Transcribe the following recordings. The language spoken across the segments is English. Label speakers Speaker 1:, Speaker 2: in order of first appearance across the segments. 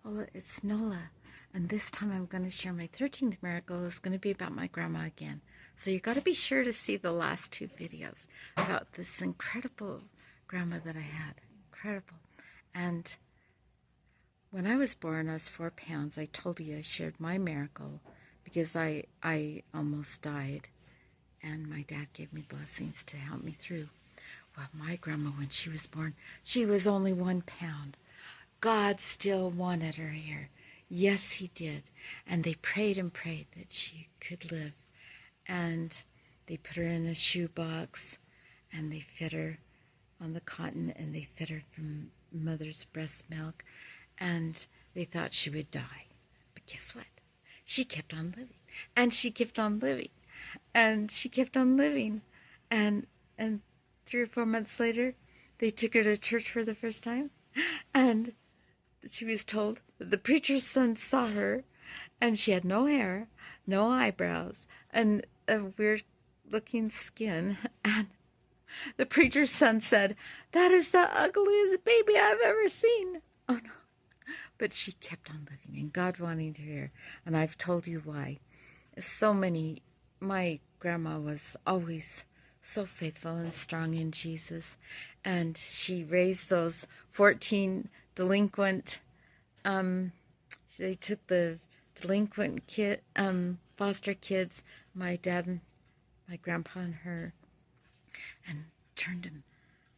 Speaker 1: Hola, it's Nola, and this time I'm going to share my 13th miracle. It's going to be about my grandma again. So you got to be sure to see the last two videos about this incredible grandma that I had. Incredible. And when I was born, I was 4 pounds. I told you I shared my miracle because I almost died, and my dad gave me blessings to help me through. Well, my grandma, when she was born, she was only 1 pound. God still wanted her here. Yes, he did. And they prayed and prayed that she could live. And they put her in a shoebox, and they fed her on the cotton, and they fed her from mother's breast milk, and they thought she would die. But guess what? She kept on living, and she kept on living, and she kept on living. And 3 or 4 months later, they took her to church for the first time, and she was told that the preacher's son saw her, and she had no hair, no eyebrows, and a weird looking skin. And the preacher's son said, "That is the ugliest baby I've ever seen." Oh no. But she kept on living, and God wanted her here. And I've told you why. My grandma was always so faithful and strong in Jesus. And she raised those 14 delinquent, they took the delinquent foster kids, my dad and my grandpa and her, and turned them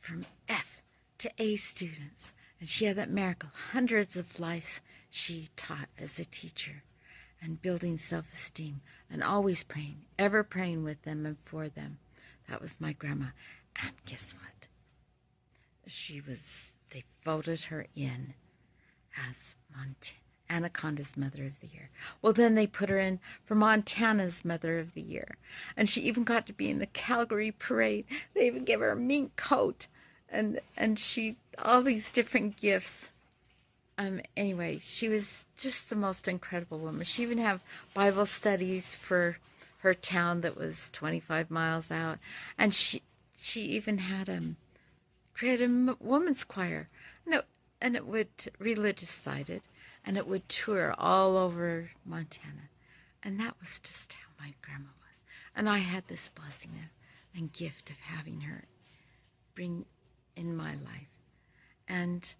Speaker 1: from F to A students. And she had that miracle. Hundreds of lives she taught as a teacher, and building self-esteem, and always praying, ever praying with them and for them. That was my grandma. And guess what? They voted her in as Anaconda's Mother of the Year. Well, then they put her in for Montana's Mother of the Year. And she even got to be in the Calgary Parade. They even gave her a mink coat, and all these different gifts. Anyway, she was just the most incredible woman. She even had Bible studies for her town that was 25 miles out. And she even had created a women's choir. And it would religious sided, and it would tour all over Montana. And that was just how my grandma was. And I had this blessing and gift of having her bring in my life. And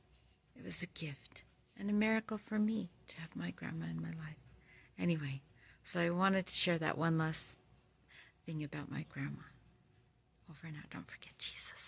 Speaker 1: it was a gift and a miracle for me to have my grandma in my life. Anyway, so I wanted to share that one last thing about my grandma. Over and out. Don't forget Jesus.